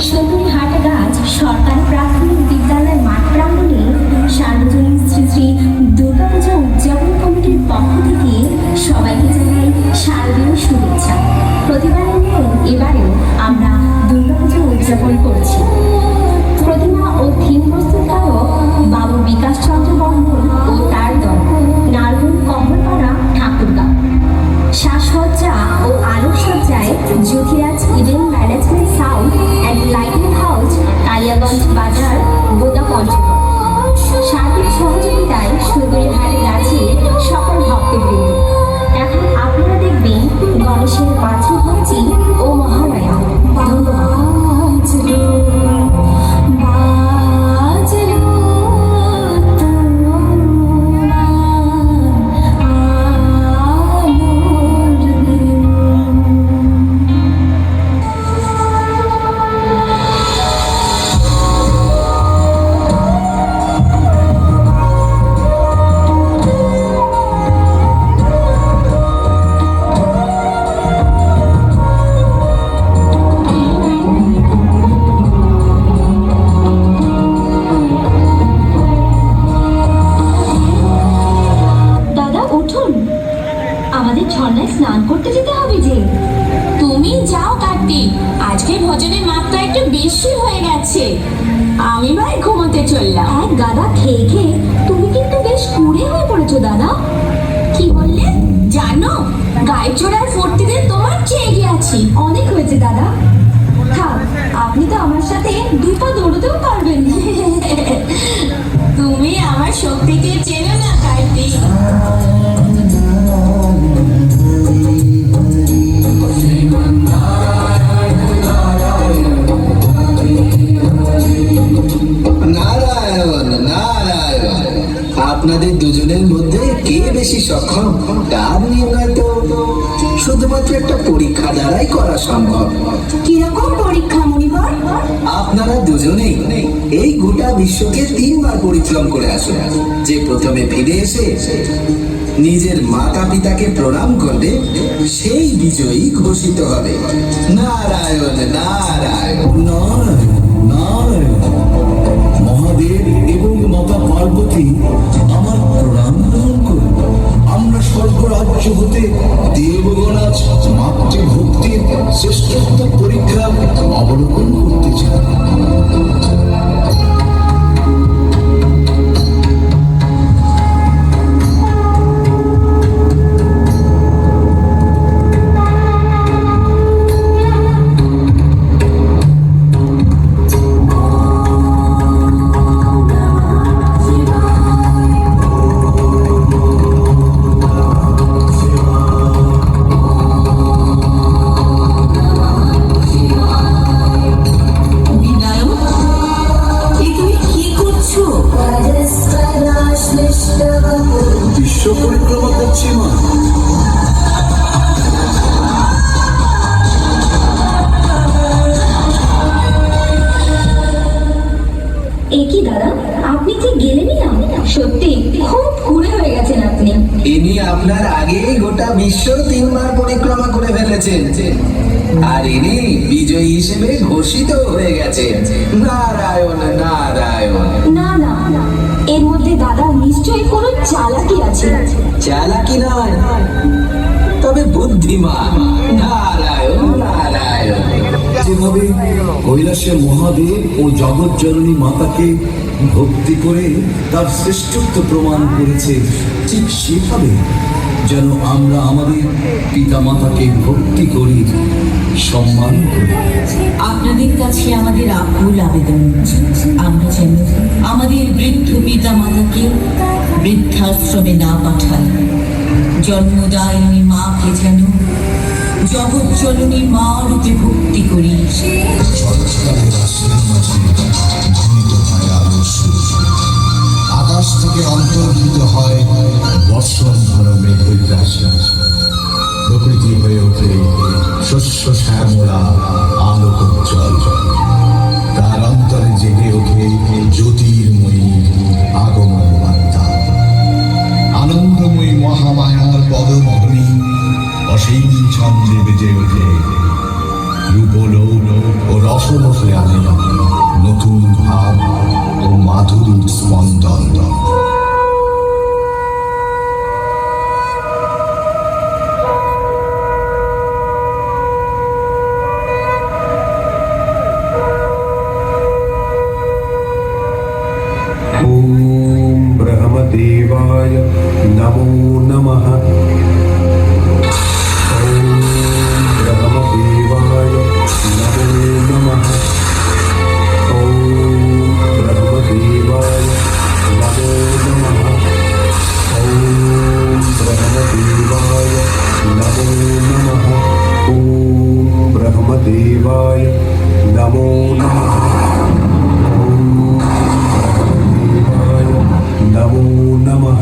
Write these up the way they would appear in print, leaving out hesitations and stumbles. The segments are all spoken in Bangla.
সুন্দরী হাটগাছ সরকারি প্রাথমিক বিদ্যালয় মাঠ প্রাঙ্গণে সার্বজনীন শ্রী শ্রী দুর্গাপূজা উদযাপন কমিটির পক্ষ থেকে সবাইকে জানাই শারদীয় শুভেচ্ছা। প্রতিবারের ন্যায় এবারেও আমরা দুর্গাপূজা উদযাপন করছি। প্রতিমা ও থিম প্রস্তুতকারক বাবু বিকাশ চন্দ্র বর্মন ও তার দল, নারগুল কমলপাড়া, ঠাকুরগাঁও। সাজসজ্জা ও আলোকসজ্জায় Jyotiraj event management sound and lighting house, Kaliaganj Bazar, গোদা পঞ্চগড়। সার্বিক সহযোগিতায় সুন্দরী হাটগাছের সকল ভক্তবৃন্দ। এখন আপনারা দেখবেন গণেশের মাতৃভক্তি ও মহালয়া। ধন্যবাদ। আমাদের ঝর্ণায় স্নান করতে যেতে হবে যে। তুমি যাও কার্তিক, আজকে ভোজনের মাত্রা একটু বেশি হয়ে গেছে। আমি ভাই ঘুমোতে চললাম। এক গাদা খেয়ে খেয়ে তুমি কিন্তু বেশ কুড়ে হয়ে পড়েছো দাদা। কি বললে জানো? গায়ে চোরার ফুর্তিতে তোমার চেয়ে গিয়েছি। অনেক হয়েছে দাদা, থাক, আপনি তো আমার সাথে দুই পা দৌড়তেও পারবেন। তুমি আমার শক্তিকে চেনো না কার্তিক। নারায়ণ নারায়ণ, আপনাদের দুজনের মধ্যে কে বেশি সক্ষম তার নির্ণয় তো শুধুমাত্র একটা পরীক্ষা দ্বারাই করা সম্ভব। কিরকম পরীক্ষা মনিবর? আপনারা দুজনেই এই গোটা বিশ্বকে 3 বার পরিশ্রম করে আসুন। যে প্রথমে ফিরে এসে নিজের মাতা পিতাকে প্রণাম করবে সেই বিজয়ী ঘোষিত হবে। নারায়ণ নারায়ণ নারায়ণ নারায়ণ। মহাদেব এবং মাতা পার্বতী আমার প্রণাম গ্রহণ করুন। আমরা স্বর্গরাজ্য হতে দেবগণ আজ মাতৃভক্তির শ্রেষ্ঠত্ব পরীক্ষা অবলোকন করতে চাই। বিশ্ব পরিক্রমা করছি মা। একই দাদা, আপনি কি গেলেনই না? সত্যি খুব কুড়ে হয়ে গেছেন আপনি। ইনি আপনার আগেই গোটা বিশ্ব 3 বার পরিক্রমা করে ফেলেছেন, আর ইনি বিজয়ী হিসেবে ঘোষিত হয়ে গেছেন। নারায়ণ নারায়ণ। না না, এর মধ্যে দাদা নিশ্চয়ই কোনো চালাকি আছে। চালাকি নয়, তবে বুদ্ধিমান। নারায়ণ নারায়ণ। যেভাবে কৈলাসে মহাদেব ও জগৎ জননী মাতাকে ভক্তি করে তার শ্রেষ্ঠত্ব প্রমাণ করেছে, ঠিক সেভাবে যেন আমরা আমাদের পিতা মাতাকে ভক্তি করি, সম্মান করি। আপনাদের কাছে আমাদের আকুল আবেদন, আমরা যেন আমাদের বৃদ্ধ পিতা মাতাকে বৃদ্ধাশ্রমে না পাঠাই। জন্মদায়িনী মাকে যেন জগৎ জননী মা রূপে ভক্তি করি। আকাশ থেকে অন্তর্হিত হয় বর্ষণ ঘন মেঘবিন্যাস। প্রকৃতি হয়ে ওঠে শস্য শ্যামলা আলোকোজ্জ্বল। তার অন্তরে জেগে ওঠে জ্যোতির্ময়ী আগমন বার্তা। আনন্দময়ী মহামায়ার পদমগ্নি অসীম ছন্দে বেজে ওঠে। রূপলোক ও রস বছর হয়ে আনে নতুন ভাব ও মাধুরীর স্পন্দন। ॐ ब्रह्मदेवाय नमो नमः। ॐ ब्रह्मदेवाय नमो नमः। ॐ ब्रह्मदेवाय नमो नमः। ॐ ब्रह्मदेवाय नमो नमः। ॐ ब्रह्मदेवाय नमो नमः। नमो नमः।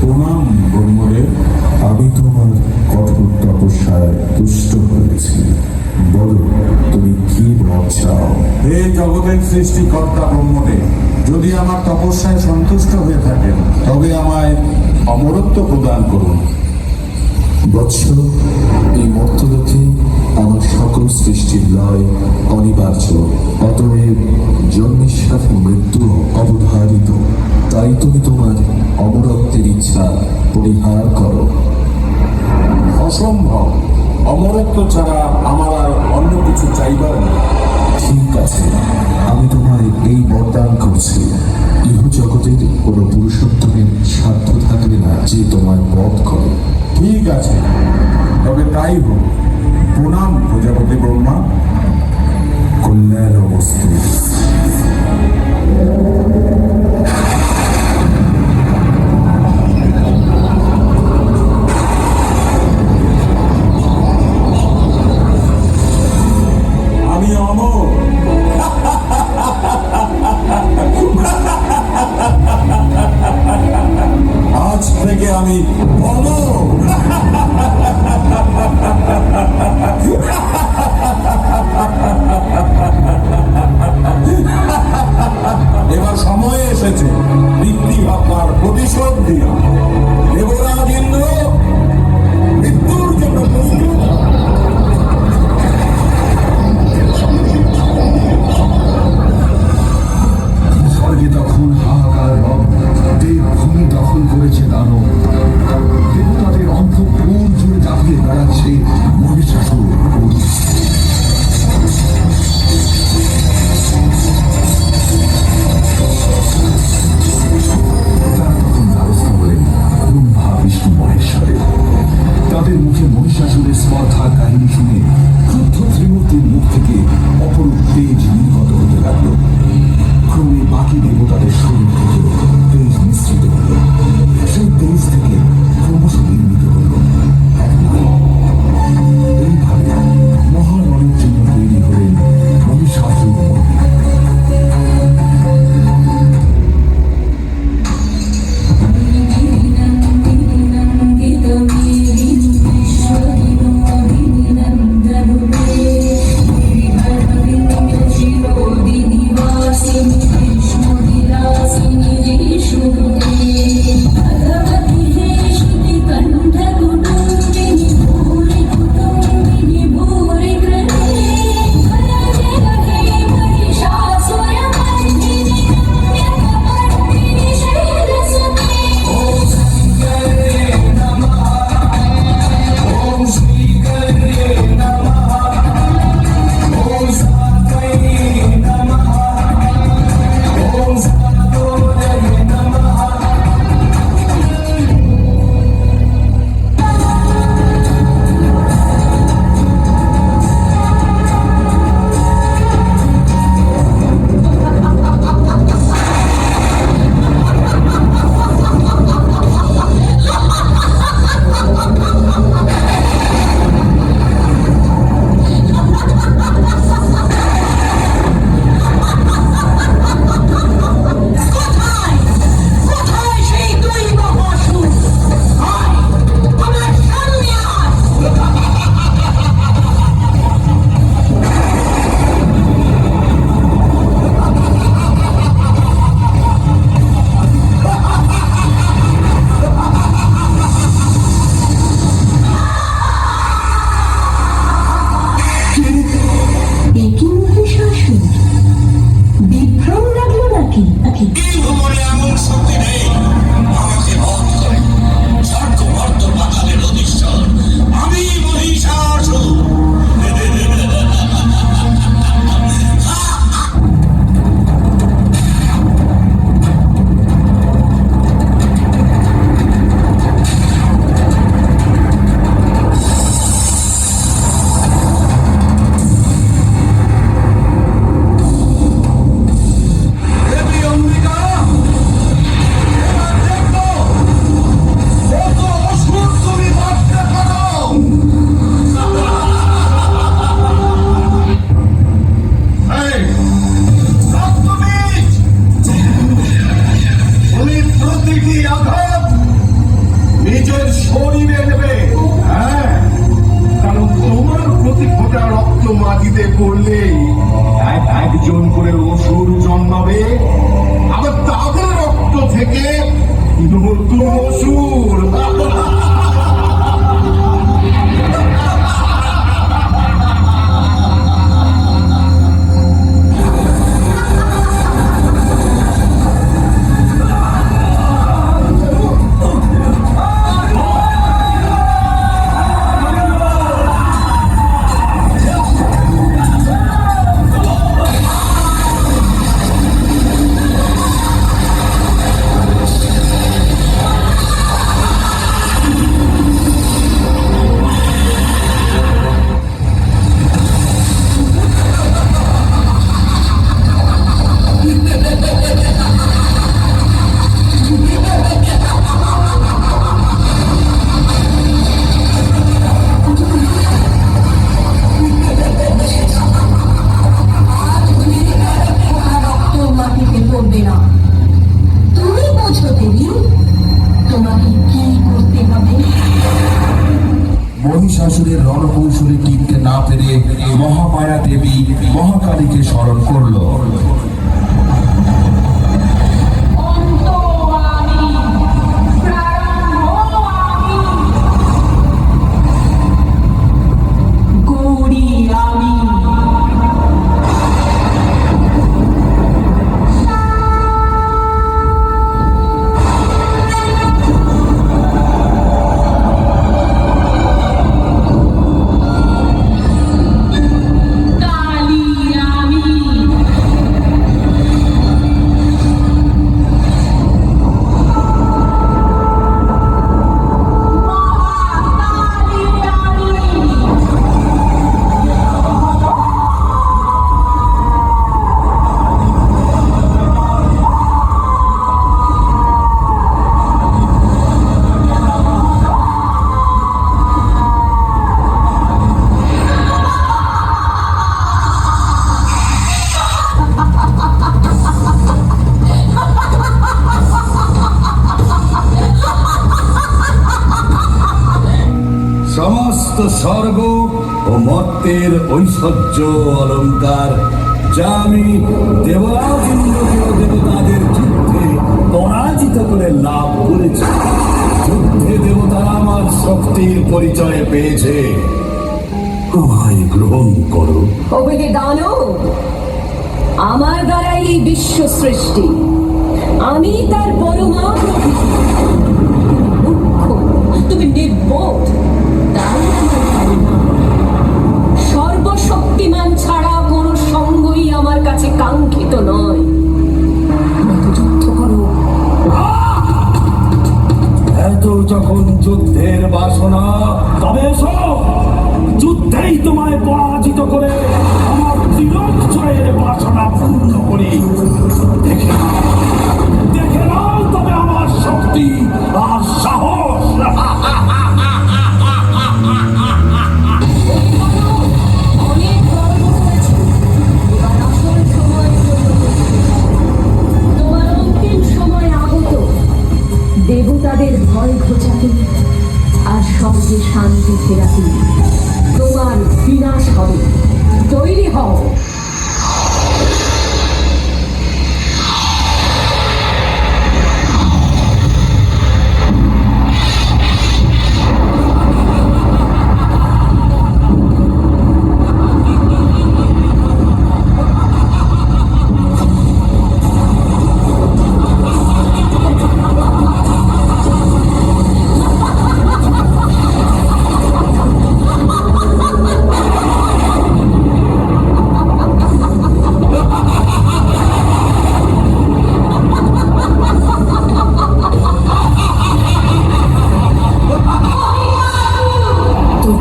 প্রণাম ব্রহ্মদেব, আমি তোমার কঠোর তপস্যায় তুষ্ট হয়েছি। বলো, তুমি কি বর চাও? হে জগতের সৃষ্টিকর্তা ব্রহ্মদেব, যদি আমার তপস্যায় সন্তুষ্ট হয়ে থাকেন তবে আমায় অমরত্ব প্রদান করুন। বৎস, এই মর্তলোকে আমার সকল সৃষ্টির লয় অনিবার্য, অতএব জন্মের সাথে মৃত্যু অবধারিত। তাই তুমি তোমার অমরত্বের ইচ্ছা পরিহার করো। অসম্ভব, অমরত্ব ছাড়া আমার আর অন্য কিছু চাইবার নেই। ঠিক আছে, আমি তোমায় এই বরদান করছি। ইহ জগতের কোনো পুরুষোত্তমের সাধ্য থাকবে না যে তোমার বধ করে। ঠিক আছে, তবে তাই হোক। প্রণাম প্রজাপতি ব্রহ্মা। কল্যাণ বস্তু। আমি অমর। আজ থেকে আমি অমর। এবার সময় এসেছে বৃদ্ধি ভাবনার প্রতিশোধ দিয়া। দেবরাজ ইন্দ্র মৃত্যুর জন্য প্রস্তুত। স্বর্গে তখন হাহাকার রব, দেবভূমি দখল করেছে দানব। দেবতাদের অন্তঃপুর জুড়ে দাপিয়ে বেড়াচ্ছে মহিষাসুর। তারা তখন ব্যবস্থা হলেন ব্রহ্মা বিষ্ণু মহেশ্বরের। তাদের মুখে মহিষাসুরের স্পর্ধার কাহিনী শুনে ক্রুদ্ধ ত্রিমূর্তির মুখ থেকে অপরূপ তেজ নির্গত হতে লাগলো। ক্রমে বাকি দেবতাদের শরীর থেকে তেজ মিশ্রিত হল। সেই তেজ থেকে ক্রমশ নির্মিত হল এক নারী। এইভাবে মহারণের জন্য তৈরি হলেন মহিষাসুর মূর্তি। Shubhe, Bhagavati শরীরে নেবে। হ্যাঁ, কারণ তোমার প্রতি ফোঁটা রক্ত মাটিতে পড়লেই একজন করে অসুর জন্মাবে, আবার তাদের রক্ত থেকে নতুন অসুর। মহিষাসুরের রণকৌশলে টিকতে না পেরে মহামায়া দেবী মহাকালীকে স্মরণ করল। সমস্ত স্বর্গ ও মর্তের ঐশ্বর্য অলঙ্কার যা আমি দেবরাজ ইন্দ্রকে ও দেবতাদের যুদ্ধে পরাজিত করে লাভ করেছি। যুদ্ধে দেবতারা আমার শক্তির পরিচয় পেয়েছে, আমায় গ্রহণ করো। ওকে দানব, আমার দ্বারাই এই বিশ্ব সৃষ্টি, আমি তার পরমা প্রকৃতি। তুমি নির্বোধ, তাই আমার ধারণা। সর্বশক্তিমান ছাড়া কোনো সঙ্গই আমার কাছে কাঙ্ক্ষিত নয়। যুদ্ধ করো। এত যখন যুদ্ধের বাসনা, তবে এসো, যুদ্ধেই তোমায় পরাজিত করে আমার চিরঞ্জয়ের বাসনা পূর্ণ করি। দেখে নাও তবে আমার শক্তি আর সাহস। অনেক গর্ব করেছো, এবার আসল সময় তোমার অন্তিম সময় আগত। দেবতাদের ভয় ঘোচাতে আর সবচেয়ে শান্তি ফেরাতে তোমার বিনাশ হবে। তৈরি হও।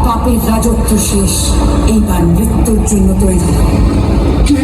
পাপের রাজত্ব শেষ, এইবার মৃত্যুর জন্য তৈরি। কি